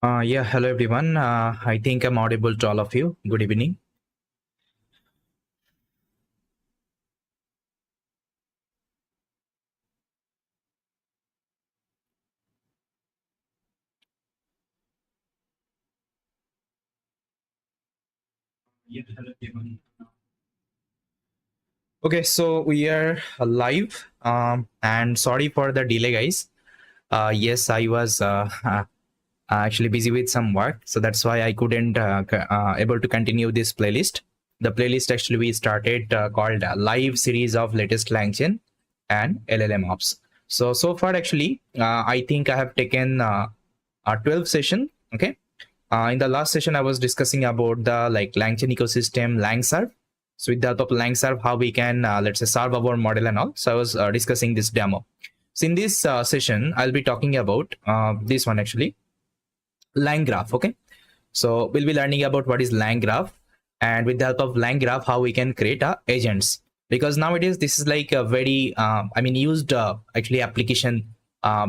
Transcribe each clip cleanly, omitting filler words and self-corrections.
Yeah, hello everyone. I think I'm audible to all of you. Good evening. Yeah, hello everyone. Okay, so we are live. And sorry for the delay, guys. Yes, I was actually busy with some work, so that's why I couldn't able to continue this playlist. The playlist actually we started called Live Series of Latest LangChain and LLMOps. So far actually, I think I have taken a 12 session. Okay. In the last session, I was discussing about the LangChain ecosystem, LangServe. So with the help of LangServe, how we can let's say serve our model and all. So I was discussing this demo. So in this session, I'll be talking about this one actually, LangGraph. Okay, so we'll be learning about what is LangGraph, and with the help of LangGraph, how we can create agents. Because nowadays this is like a very used actually application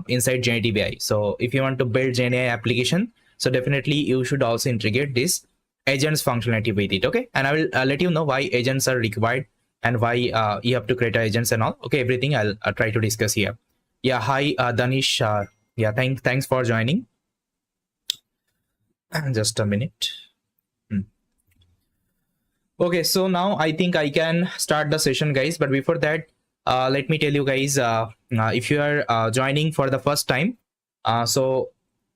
inside generative AI. So if you want to build Gen AI application, so definitely you should also integrate this agents functionality with it. Okay, and I will let you know why agents are required and why you have to create agents and all. Okay, everything I'll try to discuss here. Yeah, hi Danish. Yeah, thanks for joining. Just a minute. Okay, so now I think I can start the session, guys. But before that, let me tell you guys, if you are joining for the first time, so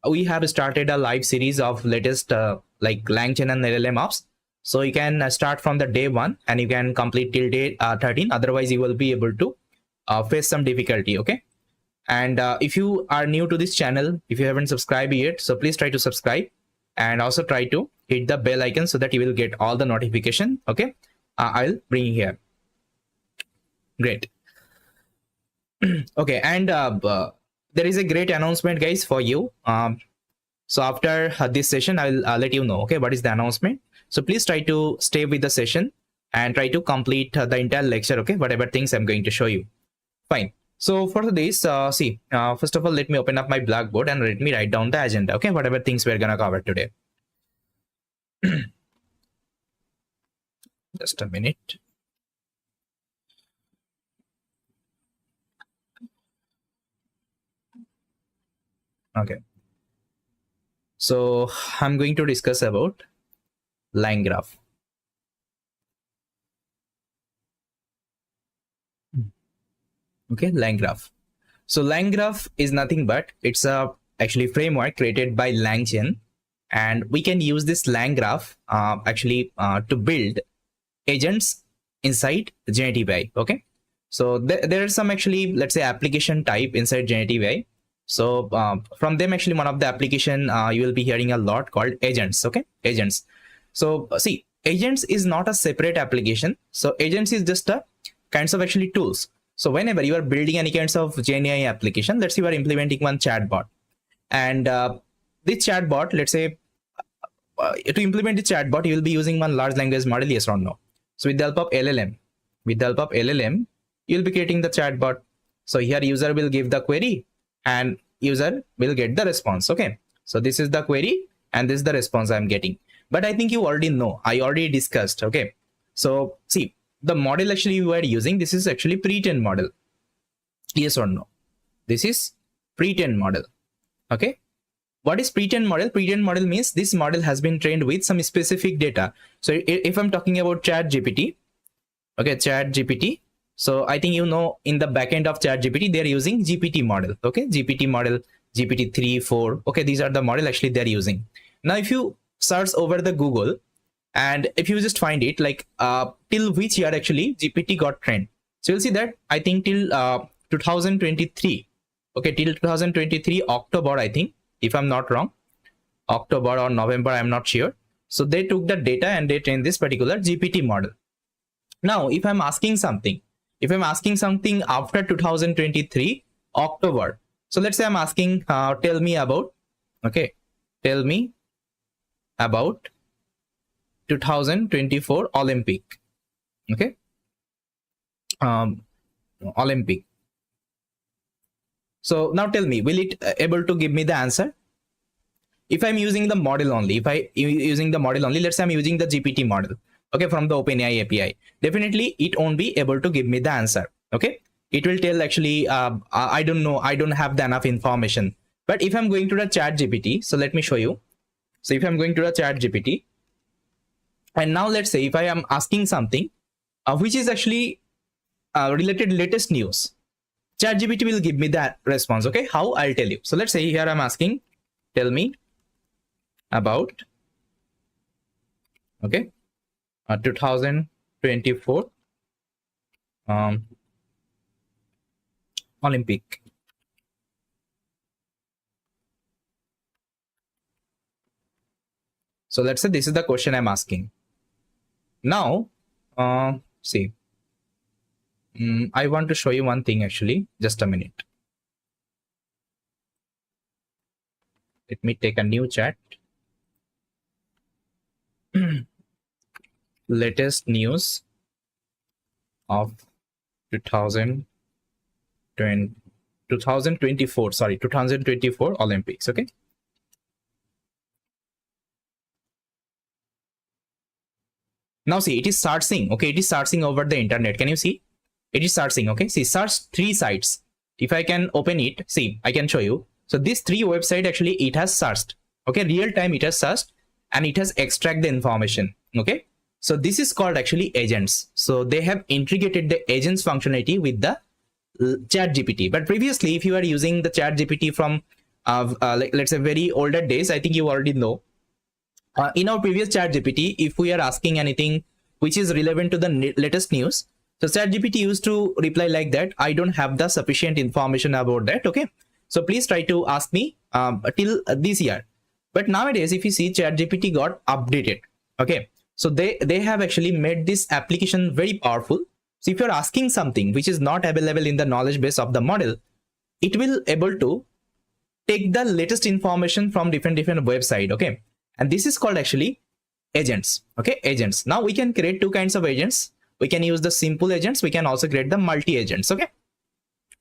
we have started a live series of latest like LangChain and LLMOps. So you can start from the day 1 and you can complete till day 13. Otherwise, you will be able to face some difficulty. Okay. And if you are new to this channel, if you haven't subscribed yet, so please try to subscribe and also try to hit the bell icon so that you will get all the notification. Okay, I'll bring you here. Great. Okay, and there is a great announcement, guys, for you. So after this session, I'll let you know. Okay, what is the announcement? So please try to stay with the session and try to complete the entire lecture. Okay, whatever things I'm going to show you. Fine. So for this, first of all, let me open up my Blackboard and let me write down the agenda. Okay, whatever things we're gonna cover today. Just a minute. Okay. So I'm going to discuss about LangGraph. Okay, LangGraph. So LangGraph is nothing but it's a actually framework created by LangChain, and we can use this LangGraph to build agents inside generative AI. Okay, so there are some actually, let's say, application type inside generative AI. So from them, actually, one of the application you will be hearing a lot called agents. Okay, agents. So see, agents is not a separate application. So agents is just a kinds of actually tools. So whenever you are building any kinds of Gen AI application, let's say you are implementing one chatbot, and this chatbot, let's say, to implement the chatbot, you will be using one large language model, yes or no. So with the help of LLM, you'll be creating the chatbot. So here user will give the query and user will get the response. Okay. So this is the query and this is the response I'm getting. But I think you already know, I already discussed. Okay. So see, the model actually you are using, this is actually pre-trained model. Yes or no? This is pre-trained model. Okay. What is pre-trained model? Pre-trained model means this model has been trained with some specific data. So if I'm talking about ChatGPT, okay, ChatGPT. So I think you know in the backend of ChatGPT, they're using GPT model. Okay, GPT model, GPT 3, 4. Okay, these are the model actually they're using. Now, if you search over the Google and if you just find it like till which year actually GPT got trained. So you'll see that I think till 2023. Okay, till 2023 October, I think, if I'm not wrong, October or November, I'm not sure. So they took the data and they trained this particular GPT model. Now, if I'm asking something after 2023 October, so let's say I'm asking, tell me about 2024 Olympic. Okay, Olympic. So now tell me, will it able to give me the answer? if I'm using the model only, if I using the model only, let's say I'm using the GPT model, okay, from the OpenAI API, definitely it won't be able to give me the answer. Okay, it will tell actually, I don't know, I don't have the enough information. But if I'm going to the chat GPT, so let me show you. So if I'm going to the chat GPT, and now let's say if I am asking something which is actually related latest news, ChatGPT will give me that response. Okay, how? I'll tell you. So let's say here I'm asking, tell me about, okay, 2024 Olympic. So let's say this is the question I'm asking. Now, see, I want to show you one thing actually. Just a minute. Let me take a new chat. Latest news of 2024, sorry, 2024 Olympics. Okay. Now see, it is searching. Okay, it is searching over the internet. Can you see? It is searching. Okay, see, search 3 sites. If I can open it, see, I can show you. So these 3 websites actually it has searched. Okay, real time it has searched and it has extract the information. Okay, so this is called actually agents. So they have integrated the agents functionality with the chat GPT. But previously, if you are using the chat GPT from like, let's say very older days, I think you already know. In our previous chat GPT, if we are asking anything which is relevant to the latest news, so chat GPT used to reply like that, I don't have the sufficient information about that. Okay, so please try to ask me till this year. But nowadays, if you see, chat GPT got updated. Okay, so they have actually made this application very powerful. So if you're asking something which is not available in the knowledge base of the model, it will able to take the latest information from different website. Okay, and this is called actually agents. Okay, agents. Now we can create 2 kinds of agents. We can use the simple agents, we can also create the multi agents. Okay,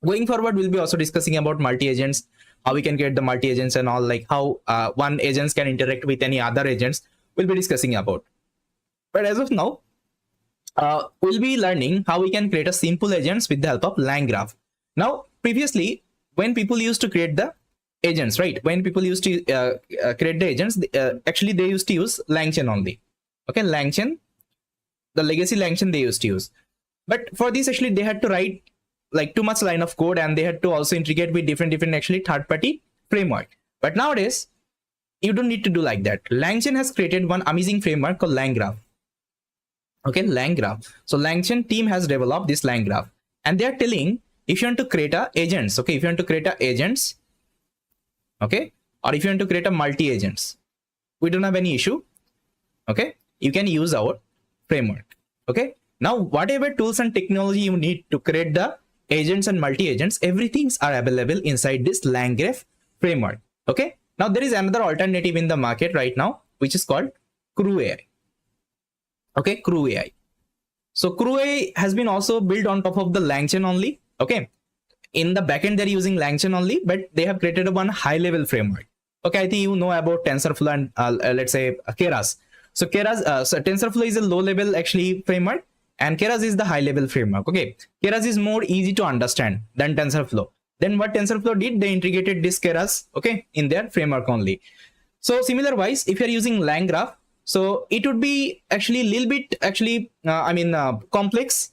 going forward we'll be also discussing about multi agents, how we can create the multi agents and all, like how one agents can interact with any other agents, we'll be discussing about. But as of now, we'll be learning how we can create a simple agents with the help of LangGraph. Now previously, when people used to create the agents, right, when people used to create the agents, actually they used to use LangChain only. Okay, LangChain, the legacy LangChain they used to use. But for this actually they had to write like too much line of code, and they had to also integrate with different actually third-party framework. But nowadays you don't need to do like that. LangChain has created one amazing framework called LangGraph. Okay, LangGraph. So LangChain team has developed this LangGraph, and they are telling, if you want to create a agents, okay, if you want to create a agents, okay, or if you want to create a multi agents, we don't have any issue. Okay, you can use our framework. Okay, now whatever tools and technology you need to create the agents and multi agents, everything's are available inside this LangGraph framework. Okay, now there is another alternative in the market right now, which is called Crew AI. Okay, Crew AI. So Crew AI has been also built on top of the LangChain only. Okay, in the backend they're using LangChain only, but they have created one high level framework. Okay, I think you know about TensorFlow and let's say Keras. So Keras, so TensorFlow is a low level actually framework, and Keras is the high level framework. Okay, Keras is more easy to understand than TensorFlow. Then what TensorFlow did, they integrated this Keras, okay, in their framework only. So similar wise, if you're using LangGraph, so it would be actually a little bit actually complex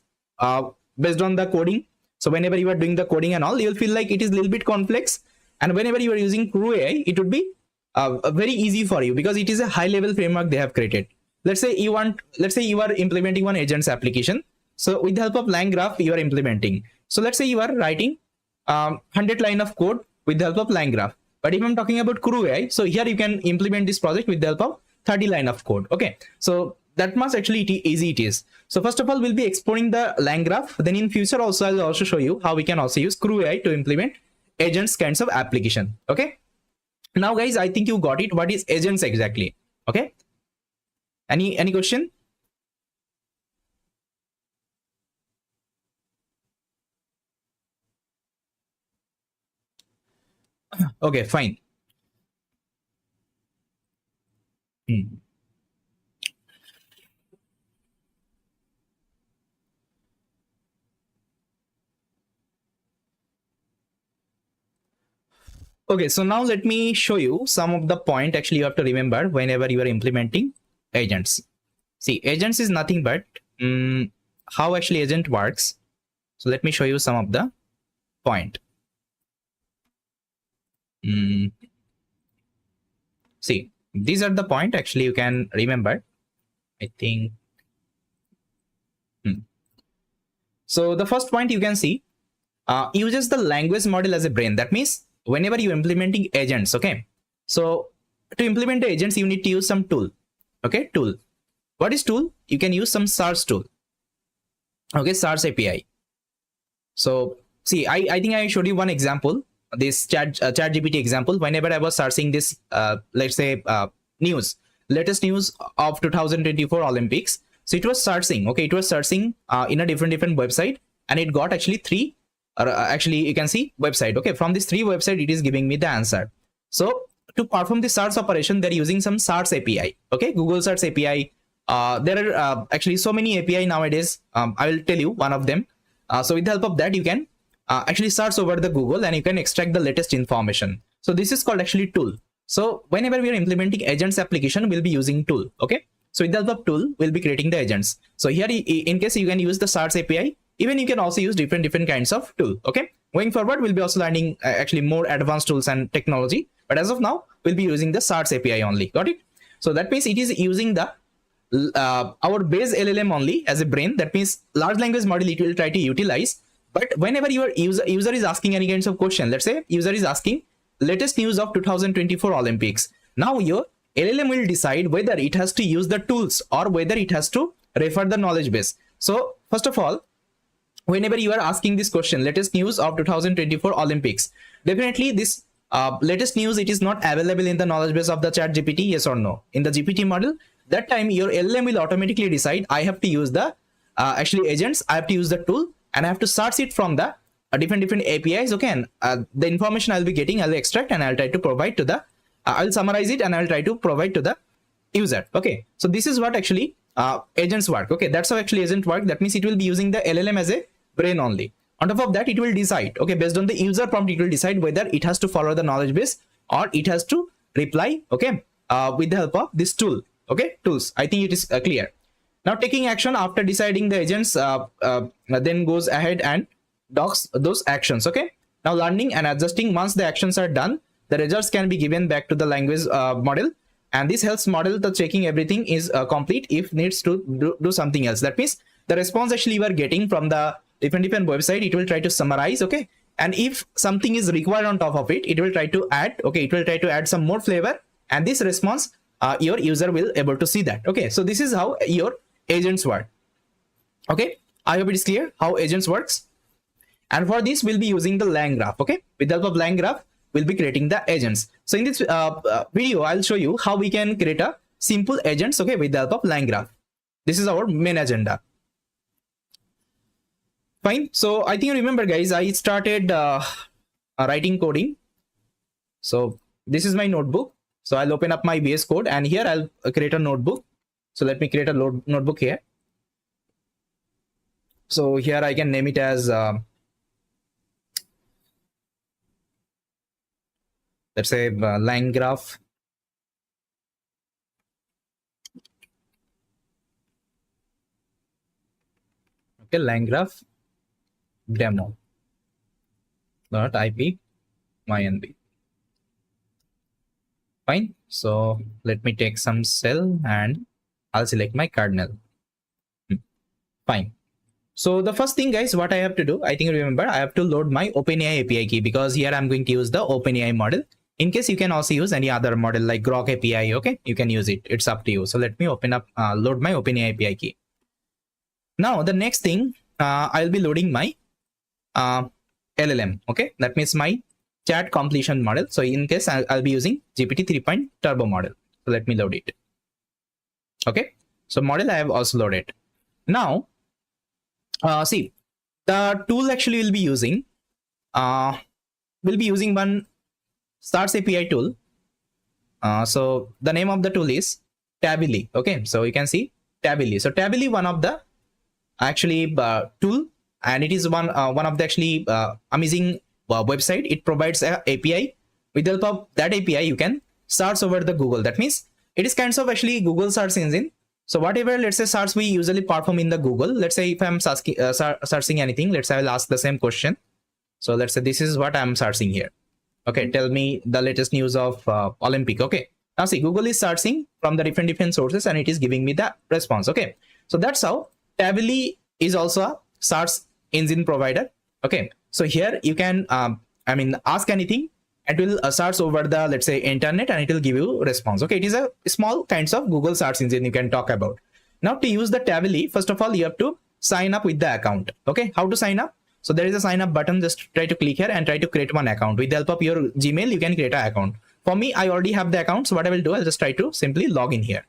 based on the coding. So whenever you are doing the coding and all, you'll feel like it is a little bit complex. And whenever you are using Crew AI, it would be very easy for you, because it is a high level framework they have created. Let's say you are implementing one agents application. So with the help of LangGraph, you are implementing. So let's say you are writing 100 line of code with the help of LangGraph. But if I'm talking about Crew AI, so here you can implement this project with the help of 30 line of code. Okay, so that much actually easy it is. So first of all, we'll be exploring the LangGraph. Then in future also, I'll also show you how we can also use Crew AI to implement agents kinds of application. Okay, now guys, I think you got it. What is agents exactly? Okay, any question? Okay, fine. Hmm. Okay, so now let me show you some of the point actually you have to remember whenever you are implementing agents. See, agents is nothing but how actually agent works. So let me show you some of the point. Mm, see, these are the point actually you can remember. I think. Hmm. So the first point you can see uses the language model as a brain. That means whenever you're implementing agents, okay. So to implement the agents, you need to use some tool. Okay, tool. What is tool? You can use some source tool. Okay, source API. So see, I think I showed you one example, this chat GPT example. Whenever I was searching this, let's say news, latest news of 2024 Olympics. So it was searching, okay, it was searching in a different website, and it got actually three, or actually you can see website. Okay, from this three website, it is giving me the answer. So to perform the search operation, they're using some search API. Okay, Google Search API. There are actually so many API nowadays. I will tell you one of them. So with the help of that, you can actually search over the Google and you can extract the latest information. So this is called actually tool. So whenever we are implementing agents application, we'll be using tool. Okay. So with the help of tool, we'll be creating the agents. So here, in case you can use the search API, even you can also use different kinds of tool. Okay. Going forward, we'll be also learning actually more advanced tools and technology. But as of now, we'll be using the search API only. Got it? So that means it is using the our base LLM only as a brain. That means large language model it will try to utilize. But whenever your user is asking any kinds of question, let's say user is asking latest news of 2024 Olympics. Now your LLM will decide whether it has to use the tools or whether it has to refer the knowledge base. So first of all, whenever you are asking this question, latest news of 2024 Olympics, definitely this latest news, it is not available in the knowledge base of the chat GPT, yes or no. In the GPT model, that time your LLM will automatically decide I have to use the actually agents, I have to use the tool, and I have to search it from the different APIs. Okay, and the information I'll be getting, I'll extract and I'll try to provide to the I'll summarize it and I'll try to provide to the user. Okay, so this is what actually agents work. Okay, that's how actually agent work. That means it will be using the LLM as a brain only. On top of that, it will decide, okay, based on the user prompt, it will decide whether it has to follow the knowledge base or it has to reply, okay, with the help of this tool. Okay, tools. I think it is clear. Now taking action after deciding the agents then goes ahead and docs those actions. Okay, now learning and adjusting. Once the actions are done, the results can be given back to the language model, and this helps model the checking everything is complete if needs to do something else. That means the response actually you are getting from the different website, it will try to summarize. Okay, and if something is required on top of it, it will try to add. Okay, it will try to add some more flavor, and this response your user will able to see that. Okay, so this is how your agents work. Okay, I hope it is clear how agents works. And for this, we'll be using the LangGraph. Okay, with the help of LangGraph, we'll be creating the agents. So in this video, I'll show you how we can create a simple agents. Okay, with the help of LangGraph. This is our main agenda. Fine. So I think you remember, guys, I started writing coding. So this is my notebook. So I'll open up my VS Code, and here I'll create a notebook. So let me create a notebook here. So here I can name it as let's say LangGraph. Okay, LangGraph demo .ip mynb. Fine. So let me take some cell and I'll select my cardinal. Fine. So the first thing, guys, what I have to do, I think remember, I have to load my OpenAI API key, because here I'm going to use the OpenAI model. In case you can also use any other model like Grok API. Okay, you can use it. It's up to you. So let me open up, load my OpenAI API key. Now the next thing, I'll be loading my LLM. Okay, that means my chat completion model. So in case I'll be using GPT 3 turbo model. So let me load it. Okay, so model I have also loaded. Now see, the tool actually will be using one Stars API tool. So the name of the tool is Tabily. Okay, so you can see Tabily. So Tabily, one of the actually tool, and it is one of the actually amazing website. It provides a API. With the help of that API, you can search over the Google. That means it is kinds of actually Google search engine. So whatever, let's say, search we usually perform in the Google. Let's say if I'm searching anything, let's say I will ask the same question. So let's say this is what I'm searching here. Okay, tell me the latest news of Olympic. Okay, now see, Google is searching from the different sources and it is giving me the response. Okay, so that's how Tabily is also a search engine provider. Okay, so here you can ask anything. It will search over the, let's say, internet, and it will give you response. Okay, it is a small kinds of Google search engine you can talk about. Now to use the Tabily, first of all, you have to sign up with the account. Okay, how to sign up? So there is a sign up button. Just try to click here and try to create one account. With the help of your Gmail, you can create an account. For me, I already have the account. So what I will do, I'll just try to simply log in here.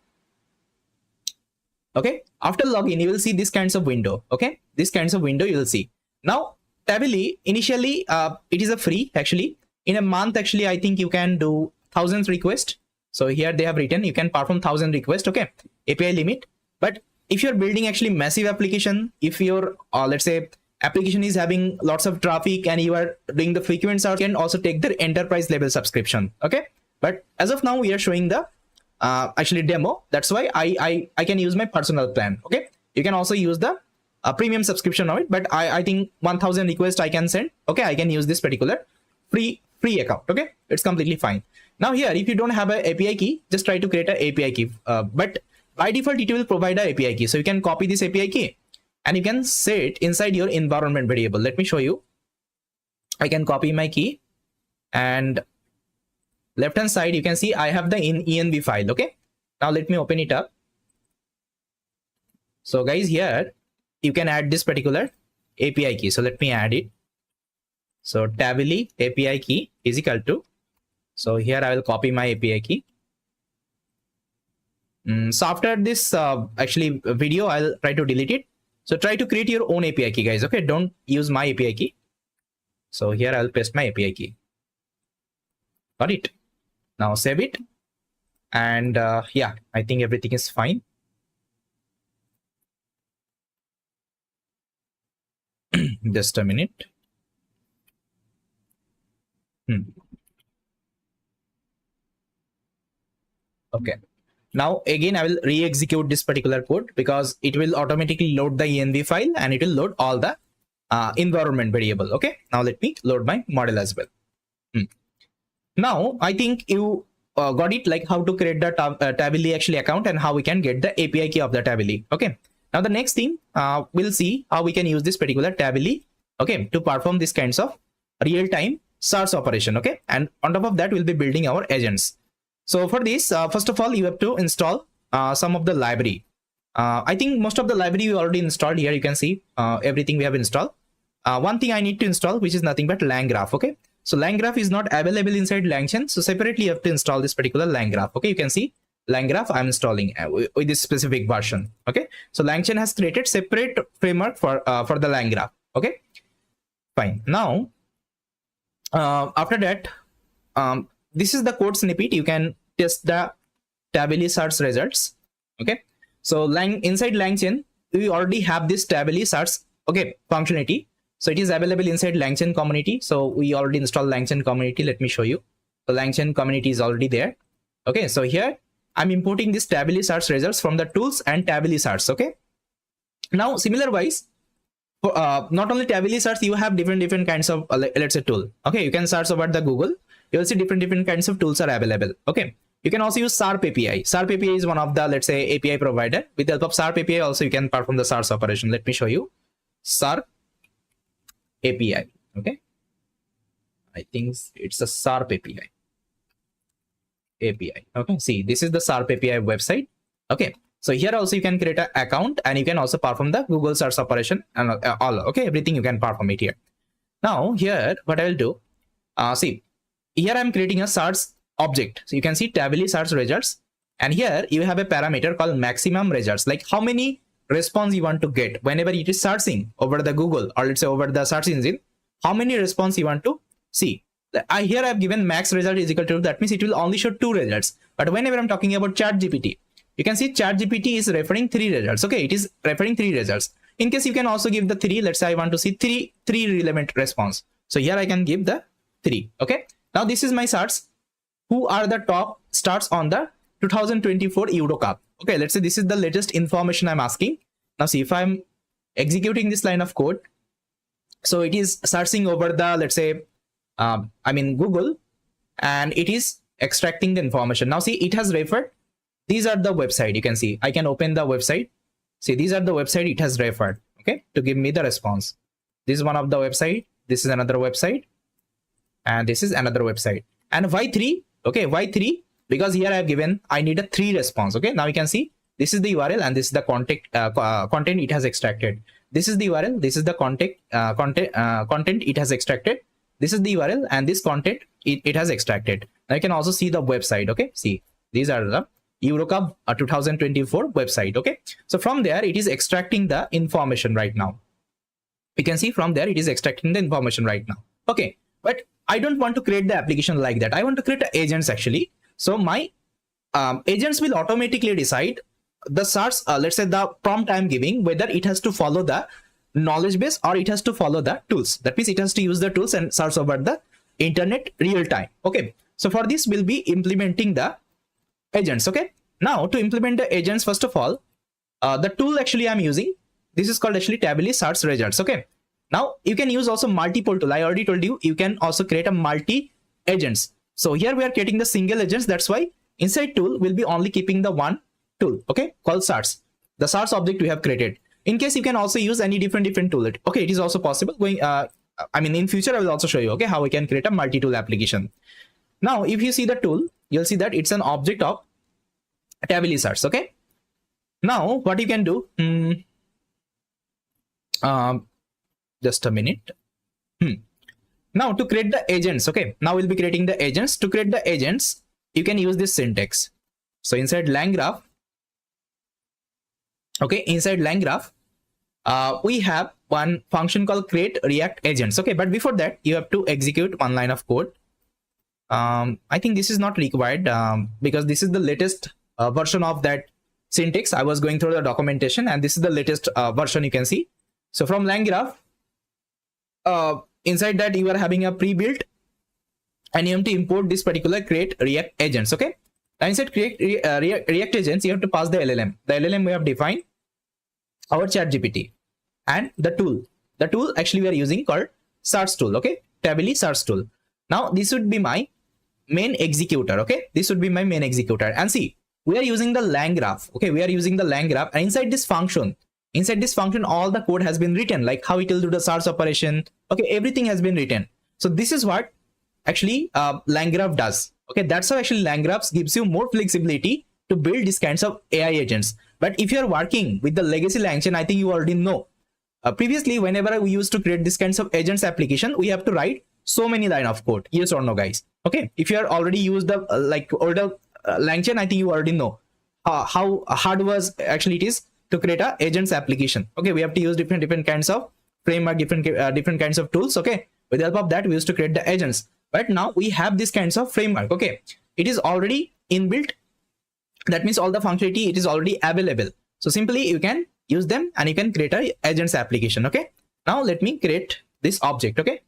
Okay, after login, you will see this kinds of window. Okay, this kinds of window you will see. Now Tabily, initially it is a free. Actually in a month, actually I think you can do thousands requests. So here they have written you can perform 1,000 requests. Okay, API limit. But if you're building actually massive application, if your let's say application is having lots of traffic and you are doing the frequent search, you can also take the enterprise level subscription. Okay, but as of now we are showing the actually demo. That's why I can use my personal plan. Okay, you can also use the premium subscription of it, but I think 1,000 requests I can send. Okay, I can use this particular free account. Okay, it's completely fine. Now here, if you don't have an API key, just try to create an API key. But by default, it will provide an API key. So you can copy this API key and you can set it inside your environment variable. Let me show you. I can copy my key, and left hand side you can see I have the env file. Okay, now let me open it up. So guys, here you can add this particular API key. So let me add it. So Tabily API key is equal to, so here I will copy my API key. So after this actually video, I'll try to delete it. So try to create your own API key, guys. Okay, don't use my API key. So here I'll paste my API key. Got it. Now save it. And yeah, I think everything is fine. Just a minute. Okay, now again I will re-execute this particular code because it will automatically load the env file and it will load all the environment variable. Okay, now let me load my model as well. Now I think you got it, like how to create the Tabily actually account and how we can get the API key of the Tabily. Okay, now the next thing we'll see how we can use this particular Tabily, okay, to perform this kinds of real-time search operation. Okay, and on top of that we'll be building our agents. So for this, first of all, you have to install some of the library. I think most of the library you already installed. Here you can see everything we have installed. One thing I need to install, which is nothing but LangGraph. Okay, so LangGraph is not available inside LangChain, so separately you have to install this particular LangGraph. Okay, you can see LangGraph I'm installing with this specific version. Okay, so LangChain has created separate framework for the LangGraph. Okay, fine. Now after that, this is the code snippet. You can test the Tabily search results. Okay, so inside LangChain we already have this Tabily search, okay, functionality. So it is available inside LangChain community. So we already installed LangChain community. Let me show you. The LangChain community is already there. Okay, so here I'm importing this Tabily search results from the tools and Tabily search. Okay, now similar wise, not only Tabily search, you have different kinds of let's say tool. Okay, you can search over the Google. You will see different kinds of tools are available. Okay, you can also use SARP API. SARP API is one of the, let's say, API provider. With the help of SARP API also you can perform the search operation. Let me show you SARP API. Okay, I think it's a SARP API. Okay, see, this is the SARP API website. Okay, so here also you can create an account and you can also perform the Google search operation and all. Okay, everything you can perform it here. Now here what I will do, see, here I'm creating a search object. So you can see Tabily search results, and here you have a parameter called maximum results, like how many response you want to get whenever it is searching over the Google or let's say over the search engine, how many response you want to see. Here I've given max result is equal to, that means it will only show 2 results. But whenever I'm talking about ChatGPT, you can see ChatGPT is referring 3 results. Okay, it is referring 3 results. In case you can also give the 3. Let's say I want to see three relevant response. So here I can give the 3. Okay, now this is my starts. Who are the top starts on the 2024 Eurocup? Okay, let's say this is the latest information I'm asking. Now see, if I'm executing this line of code, so it is searching over the, let's say, Google, and it is extracting the information. Now see, it has referred. These are the website. You can see, I can open the website. See, these are the website it has referred, okay, to give me the response. This is one of the website. This is another website. And this is another website. And why 3? Okay, why 3? Because here I have given, I need a 3 response. Okay, now you can see, this is the URL and this is the content it has extracted. This is the URL, this is the content it has extracted. This is the URL and this content it has extracted. Now you can also see the website. Okay, see, these are the Eurocup 2024 website. Okay, so from there it is extracting the information right now. You can see from there it is extracting the information right now. Okay, but I don't want to create the application like that. I want to create agents actually. So my agents will automatically decide the source, let's say the prompt I'm giving, whether it has to follow the knowledge base or it has to follow the tools. That means it has to use the tools and search over the internet real time. Okay, so for this we'll be implementing the agents. Okay, now to implement the agents, first of all, the tool actually I'm using, this is called actually Tably Search Results. Okay, now you can use also multiple tool. I already told you, you can also create a multi agents. So here we are creating the single agents. That's why inside tool will be only keeping the one tool, okay, called search. The search object we have created. In case you can also use any different tool. Okay, it is also possible. Going, in future I will also show you, okay, how we can create a multi-tool application. Now, if you see the tool, you'll see that it's an object of Tably Search. Okay. Now, what you can do? Just a minute. Now to create the agents. Okay. Now we'll be creating the agents. To create the agents, you can use this syntax. So inside LangGraph. Okay, inside LangGraph, we have one function called create react agents. Okay, but before that, you have to execute one line of code. I think this is not required because this is the latest version of that syntax. I was going through the documentation and this is the latest version you can see. So from LangGraph, inside that you are having a pre-built and you have to import this particular create react agents. Okay. Now inside create react agents, you have to pass the LLM. The LLM we have defined our ChatGPT and the tool. The tool actually we are using called search tool. Okay, Tably search tool. Now this would be my main executor. Okay, this would be my main executor. And see, we are using the LangGraph. Okay, we are using the LangGraph, and inside this function, all the code has been written, like how it will do the search operation. Okay, everything has been written. So this is what actually LangGraph does. Okay, that's how actually LangGraph gives you more flexibility to build these kinds of AI agents. But if you are working with the legacy LangChain, I think you already know. Previously, whenever we used to create these kinds of agents application, we have to write so many line of code. Yes or no, guys? Okay, if you are already used the older LangChain, I think you already know how hard was actually it is to create a agents application. Okay, we have to use different kinds of framework, different kinds of tools. Okay, with the help of that, we used to create the agents. But now we have these kinds of framework. Okay, it is already inbuilt. That means all the functionality, it is already available. So simply you can use them and you can create a agents application. Okay, now let me create this object. Okay,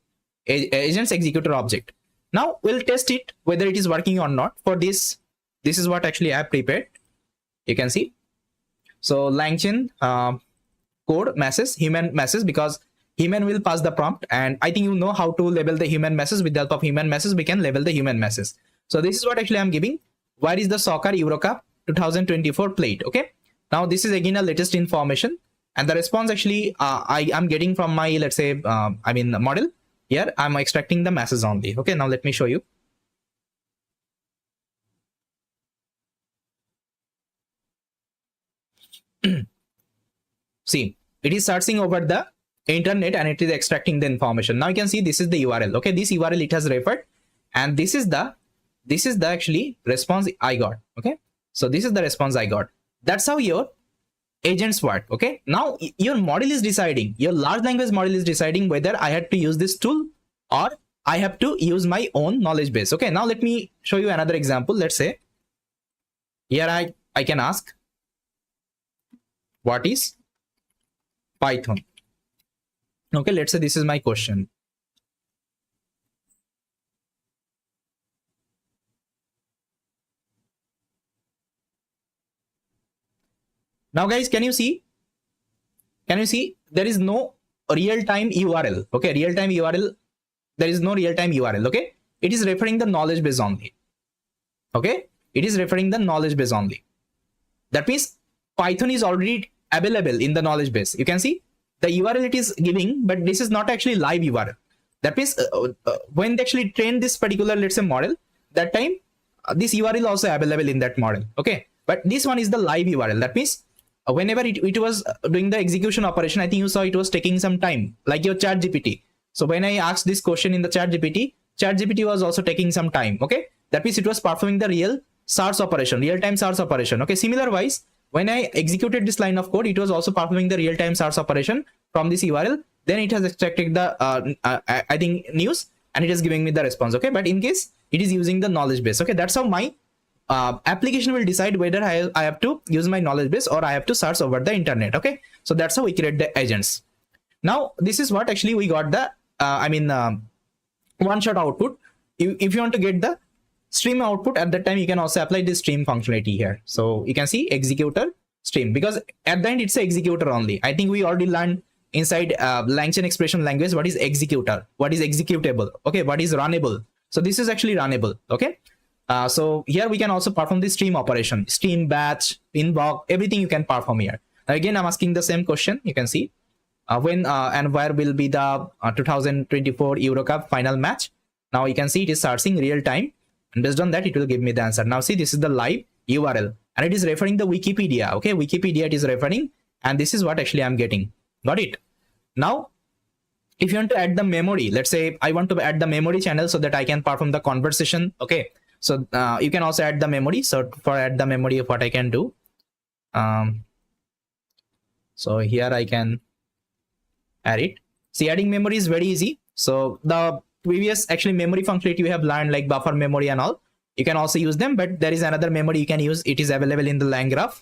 agents executor object. Now we'll test it whether it is working or not. For this, this is what actually I have prepared. You can see. So LangChain code message, human message, because human will pass the prompt, and I think you know how to label the human message. With the help of human message, we can label the human message. So this is what actually I'm giving. Where is the soccer Eurocup 2024 played? Okay. Now this is again a latest information, and the response actually I am getting from my, let's say, the model. Here I'm extracting the message only. Okay. Now let me show you. See, it is searching over the internet and it is extracting the information. Now you can see this is the URL. Okay, this URL it has referred, and this is the actually response I got. Okay, so this is the response I got. That's how your agents work. Okay, now your model is deciding, your large language model is deciding whether I had to use this tool or I have to use my own knowledge base. Okay, now let me show you another example. Let's say here I can ask what is Python? Okay, let's say this is my question. Now guys, can you see there is no real-time URL? Okay, real-time URL, there is no real-time URL. Okay, it is referring the knowledge base only. Okay, it is referring the knowledge base only. That means Python is already available in the knowledge base. You can see the URL it is giving, but this is not actually live URL. That means when they actually train this particular, let's say, model, that time this URL also available in that model. Okay, but this one is the live URL. That means whenever it was doing the execution operation, I think you saw it was taking some time, like your chat GPT. So when I asked this question in the chat GPT was also taking some time. Okay, that means it was performing the real SARS operation, real-time SARS operation. Okay, similar wise, when I executed this line of code, it was also performing the real-time SARS operation from this URL. Then it has extracted the I think news, and it is giving me the response. Okay, but in case it is using the knowledge base. Okay, that's how my application will decide whether I have to use my knowledge base or I have to search over the internet. Okay, so that's how we create the agents. Now this is what actually we got the one shot output. If you want to get the stream output, at that time you can also apply this stream functionality here. So you can see executor stream, because at the end it's an executor only. I think we already learned inside LangChain expression language what is executor, what is executable, okay, what is runnable. So this is actually runnable. Okay, so here we can also perform the stream operation, stream, batch, invoke, everything you can perform here. Again, I'm asking the same question. You can see when and where will be the 2024 Euro Cup final match. Now you can see it is searching real time, and based on that it will give me the answer. Now see, this is the live URL, and it is referring the Wikipedia. Okay, Wikipedia it is referring, and this is what actually I'm getting. Got it? Now if you want to add the memory, let's say I want to add the memory channel so that I can perform the conversation. Okay, so you can also add the memory. So for add the memory, what I can do, so here I can add it. See, adding memory is very easy. So the previous actually memory functionality we have learned, like buffer memory and all, you can also use them, but there is another memory you can use. It is available in the LangGraph,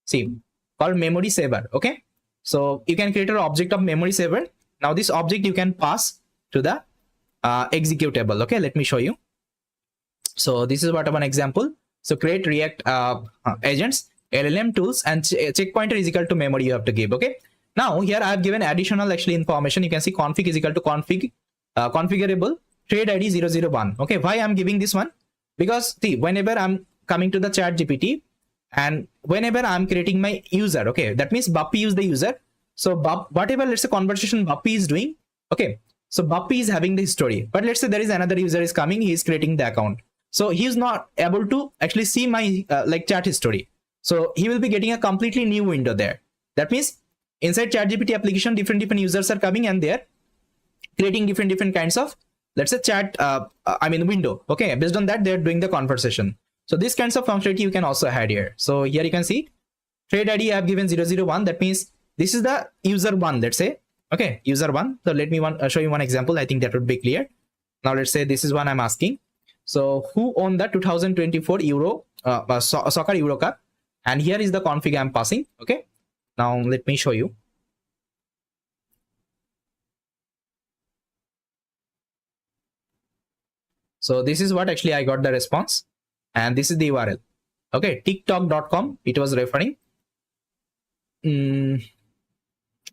see, called memory saver. Okay, so you can create an object of memory saver. Now this object you can pass to the executable. Okay, let me show you. So this is what one example. So create React agents, LLM tools, and checkpointer is equal to memory you have to give. Okay, now here I have given additional actually information. You can see config is equal to config configurable trade ID 001. Okay, why I'm giving this one? Because see, whenever I'm coming to the chat GPT and whenever I'm creating my user, okay, that means Buppy is the user. So whatever, let's say, conversation Buppy is doing, okay, so Buppy is having the history, but let's say there is another user is coming, he is creating the account, so he is not able to actually see my like chat history. So he will be getting a completely new window there. That means inside ChatGPT application, different users are coming and they're creating different kinds of, let's say, chat window. Okay, based on that they're doing the conversation. So these kinds of functionality you can also add here. So here you can see trade ID I have given 001. That means this is the user one, let's say. Okay, user one. So let me show you one example. I think that would be clear. Now let's say this is one I'm asking. So who won the 2024 soccer Euro Cup? And here is the config I'm passing. Okay, now let me show you. So this is what actually I got the response, and this is the URL. Okay, tiktok.com it was referring.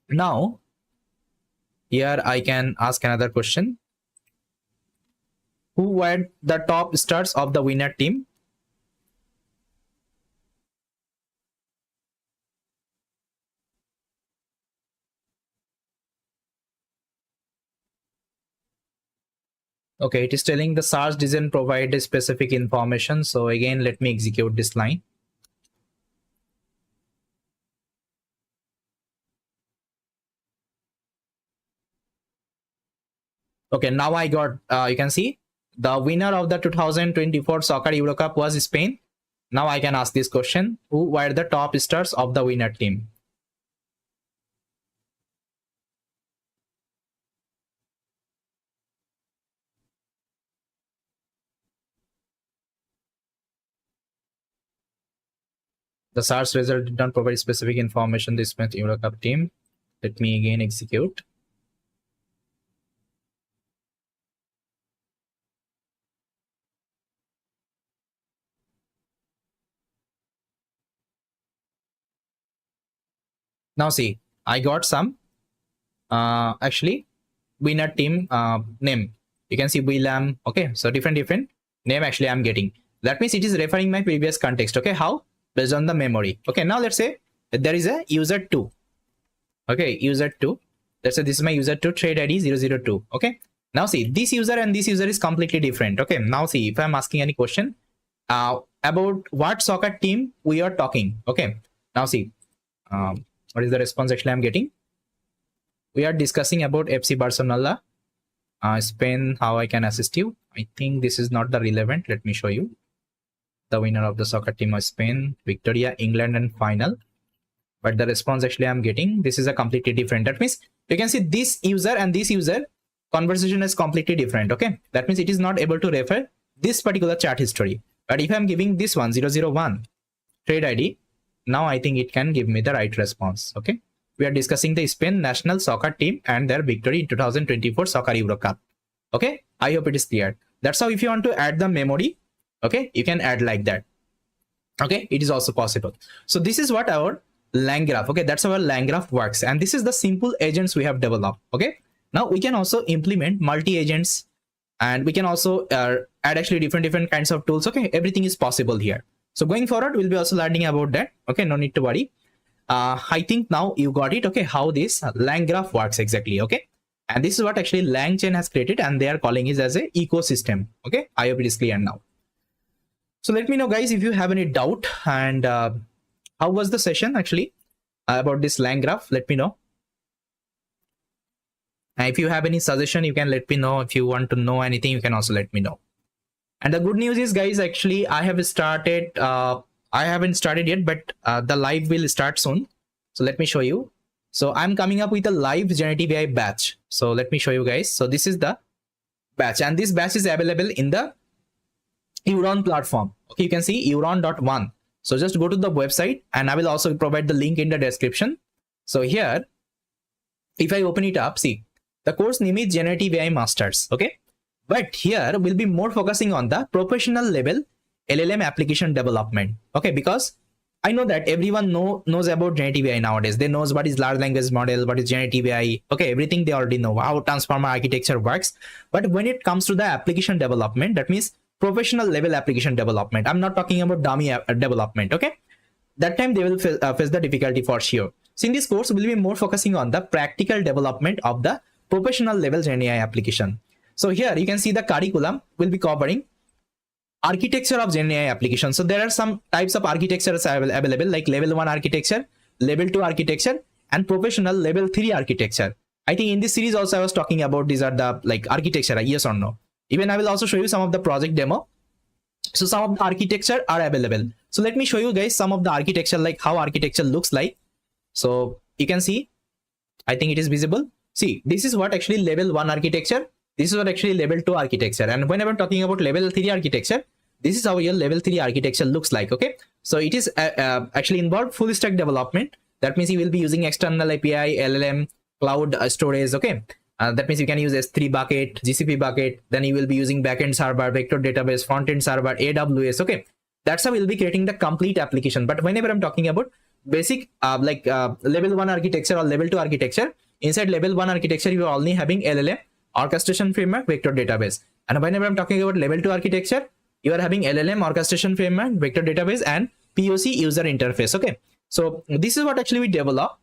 Now here I can ask another question. Who were the top stars of the winner team? Okay, it is telling the SARS doesn't provide a specific information. So again, let me execute this line. Okay, now I got, you can see the winner of the 2024 Soccer Euro Cup was Spain. Now I can ask this question. Who were the top stars of the winner team? The search result did not provide specific information. This meant Eurocup team. Let me again execute. Now see, I got some actually winner team name. You can see William. Okay, so different name actually I'm getting. That means it is referring my previous context. Okay, how? Based on the memory. Okay, now let's say there is a user 2. Okay, user 2. Let's say this is my user 2 trade ID 002. Okay, now see, this user and this user is completely different. Okay, now see, if I'm asking any question about what soccer team we are talking. Okay, now see, what is the response actually I'm getting? We are discussing about FC Barcelona, Spain, how I can assist you. I think this is not the relevant. Let me show you. The winner of the soccer team of Spain, Victoria, England, and final. But the response actually I'm getting, this is a completely different. That means you can see this user and this user conversation is completely different. Okay, that means it is not able to refer this particular chat history. But if I'm giving this one 001 trade ID, now I think it can give me the right response. Okay, we are discussing the Spain national soccer team and their victory in 2024 Soccer Euro Cup. Okay, I hope it is clear. That's how if you want to add the memory, okay, you can add like that. Okay, it is also possible. So this is what our LangGraph. Okay, that's how our LangGraph works, and this is the simple agents we have developed. Okay, now we can also implement multi agents, and we can also add actually different kinds of tools. Okay, everything is possible here. So going forward, we'll be also learning about that. Okay, no need to worry. I think now you got it. Okay, how this LangGraph works exactly. Okay, and this is what actually LangChain has created, and they are calling it as a ecosystem. Okay, I hope it is clear now. So let me know, guys, if you have any doubt, and how was the session actually about this LangGraph? Let me know. And if you have any suggestion, you can let me know. If you want to know anything, you can also let me know. And the good news is, guys, actually I have started. I haven't started yet, but the live will start soon. So let me show you. So I'm coming up with a live generative AI batch. So let me show you guys. So this is the batch, and this batch is available in the Euron platform. Okay, you can see euron.one. So just go to the website, and I will also provide the link in the description. So here, if I open it up, see, the course name is Generative AI Masters. Okay, but here we'll be more focusing on the professional level LLM application development. Okay, because I know that everyone knows about generative AI nowadays. They knows what is large language model, what is generative AI. Okay, everything they already know, how transformer architecture works. But when it comes to the application development, that means professional level application development. I'm not talking about dummy development. Okay, that time they will face the difficulty for sure. So in this course, we'll be more focusing on the practical development of the professional level Gen AI application. So here you can see the curriculum will be covering architecture of Gen AI application. So there are some types of architectures available, like level 1 architecture, level 2 architecture, and professional level 3 architecture. I think in this series also I was talking about these are the like architecture, yes or no. Even I will also show you some of the project demo. So some of the architecture are available. So let me show you guys some of the architecture, like how architecture looks like. So you can see, I think it is visible. See, this is what actually level 1 architecture. This is what actually level 2 architecture. And whenever I'm talking about level 3 architecture, this is how your level 3 architecture looks like. Okay, so it is actually involved full stack development. That means you will be using external API, LLM, cloud storage. Okay, that means you can use S3 bucket, GCP bucket. Then you will be using backend server, vector database, front-end server, AWS. Okay, that's how we'll be creating the complete application. But whenever I'm talking about basic level 1 architecture or level 2 architecture, inside level 1 architecture, you are only having LLM, orchestration framework, vector database. And whenever I'm talking about level 2 architecture, you are having LLM, orchestration framework, vector database, and POC user interface. Okay, so this is what actually we develop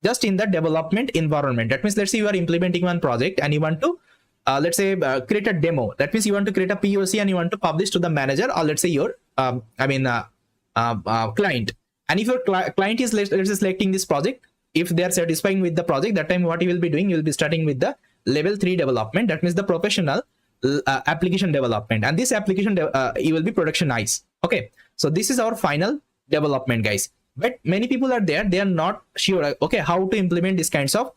just in the development environment. That means let's say you are implementing one project and you want to let's say create a demo. That means you want to create a POC and you want to publish to the manager, or let's say your client. And if your client is let's say selecting this project, if they are satisfying with the project, that time what you will be doing, you will be starting with the level 3 development. That means the professional application development, and this application you will be productionize. Okay, so this is our final development, guys. But many people are there, they are not sure, okay, how to implement these kinds of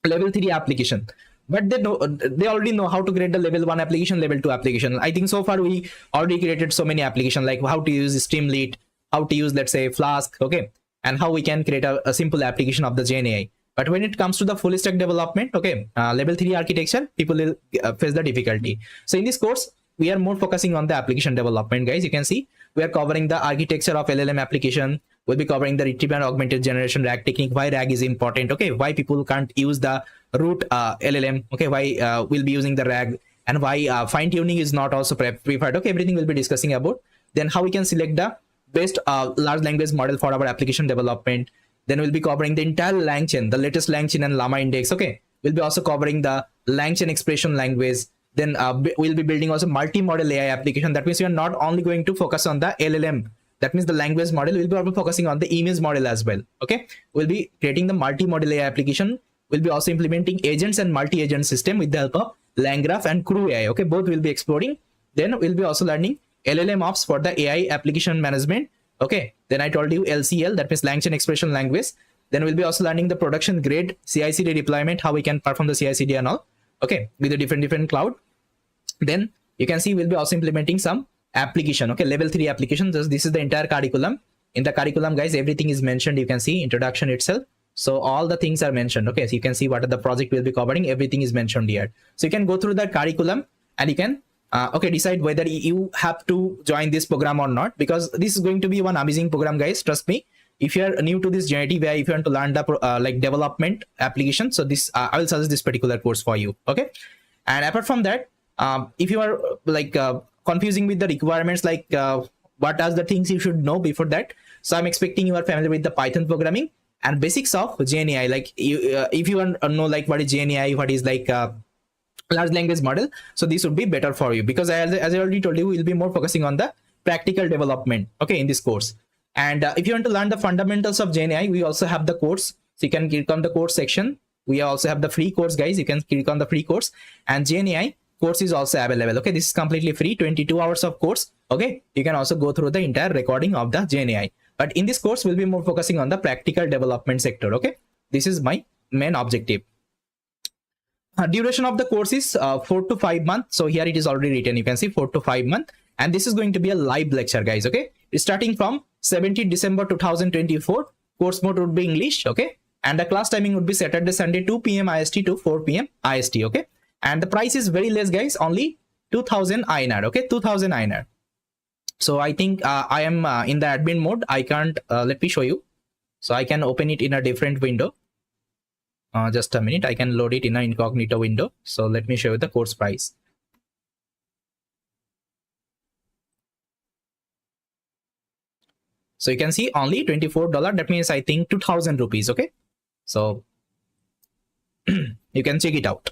level 3 application. But they already know how to create the level 1 application, level 2 application. I think so far we already created so many applications, like how to use Streamlit, how to use, let's say, Flask, okay, and how we can create a simple application of the GenAI. But when it comes to the full stack development, okay, level 3 architecture, people will face the difficulty. So in this course, we are more focusing on the application development, guys. You can see we are covering the architecture of LLM application. We'll be covering the retrieval and augmented generation RAG technique, why RAG is important, okay, why people can't use the root LLM, okay, why we'll be using the RAG, and why fine tuning is not also preferred, okay, everything we'll be discussing about. Then how we can select the best large language model for our application development. Then we'll be covering the entire LangChain, the latest LangChain and Llama index, okay. We'll be also covering the LangChain expression language. Then we'll be building also multi-model AI application. That means we are not only going to focus on the LLM, that means the language model, we'll be also focusing on the image model as well, okay. We'll be creating the multi-model AI application. We'll be also implementing agents and multi-agent system with the help of LangGraph and Crew AI, okay, both we'll be exploring. Then we'll be also learning LLMOps for the AI application management, okay. Then I told you LCL, that means LangChain expression language. Then we'll be also learning the production grade CI/CD deployment, how we can perform the CI/CD and all, okay, with the different cloud. Then you can see we'll be also implementing some application, okay, level 3 application. This is the entire curriculum. In the curriculum, guys, everything is mentioned. You can see introduction itself, so all the things are mentioned, okay. So you can see what are the project we'll be covering, everything is mentioned here. So you can go through the curriculum and you can okay, decide whether you have to join this program or not, because this is going to be one amazing program, guys, trust me. If you are new to this generative AI, if you want to learn the like development application, so this I will suggest this particular course for you, okay. And apart from that, if you are like confusing with the requirements, like what are the things you should know before that, so I'm expecting you are familiar with the Python programming and basics of GenAI. Like if you want to know like what is GenAI, what is like large language model, so this would be better for you, because as I already told you, we'll be more focusing on the practical development, okay, in this course. And if you want to learn the fundamentals of GenAI, we also have the course, so you can click on the course section. We also have the free course, guys. You can click on the free course, and GenAI course is also available, okay. This is completely free, 22 hours of course, okay. You can also go through the entire recording of the GenAI, but in this course we'll be more focusing on the practical development sector, okay. This is my main objective. Duration of the course is 4 to 5 months. So here it is already written, you can see 4 to 5 months, and this is going to be a live lecture, guys, okay. It's starting from 17 December 2024. Course mode would be English, okay, and the class timing would be Saturday Sunday 2 p.m. IST to 4 p.m. IST, okay. And the price is very less, guys, only 2000 INR, okay, 2000 INR. So I think I am in the admin mode. I can't let me show you, so I can open it in a different window. Just a minute, I can load it in an incognito window. So let me show you the course price. So you can see only $24. That means I think 2000 rupees, okay. So you can check it out.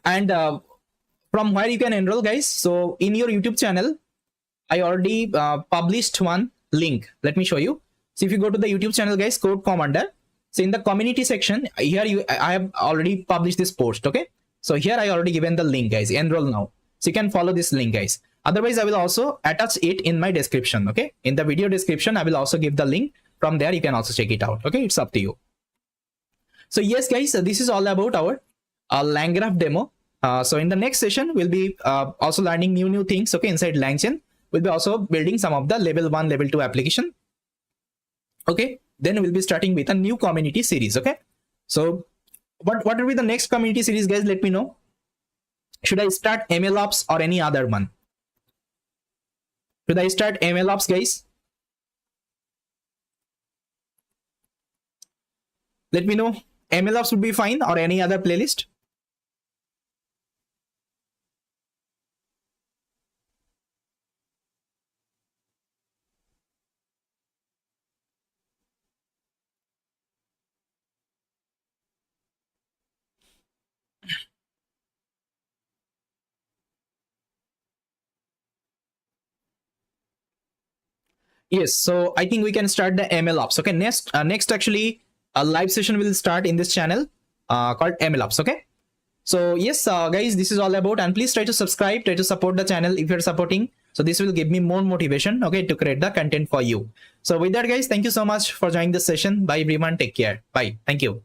And from where you can enroll, guys, so in your YouTube channel, I already published one link. Let me show you. So if you go to the YouTube channel, guys, Code Commander, so in the community section here, I have already published this post, okay. So here I already given the link, guys, enroll now. So you can follow this link, guys. Otherwise, I will also attach it in my description, okay. In the video description, I will also give the link. From there, you can also check it out, okay. It's up to you. So yes, guys, this is all about our LangGraph demo. So in the next session, we'll be also learning new things, okay, inside LangChain. We'll be also building some of the level 1, level 2 application, okay. Then we'll be starting with a new community series, okay. So what will be the next community series, guys? Let me know. Should I start MLOps or any other one? Should I start MLOps, guys? Let me know. MLOps would be fine, or any other playlist. Yes, so I think we can start the MLOps, okay. Next actually a live session will start in this channel called MLOps, okay. So yes, guys, this is all about, and please try to subscribe, try to support the channel if you're supporting. So this will give me more motivation, okay, to create the content for you. So with that, guys, thank you so much for joining this session. Bye everyone, take care. Bye, thank you.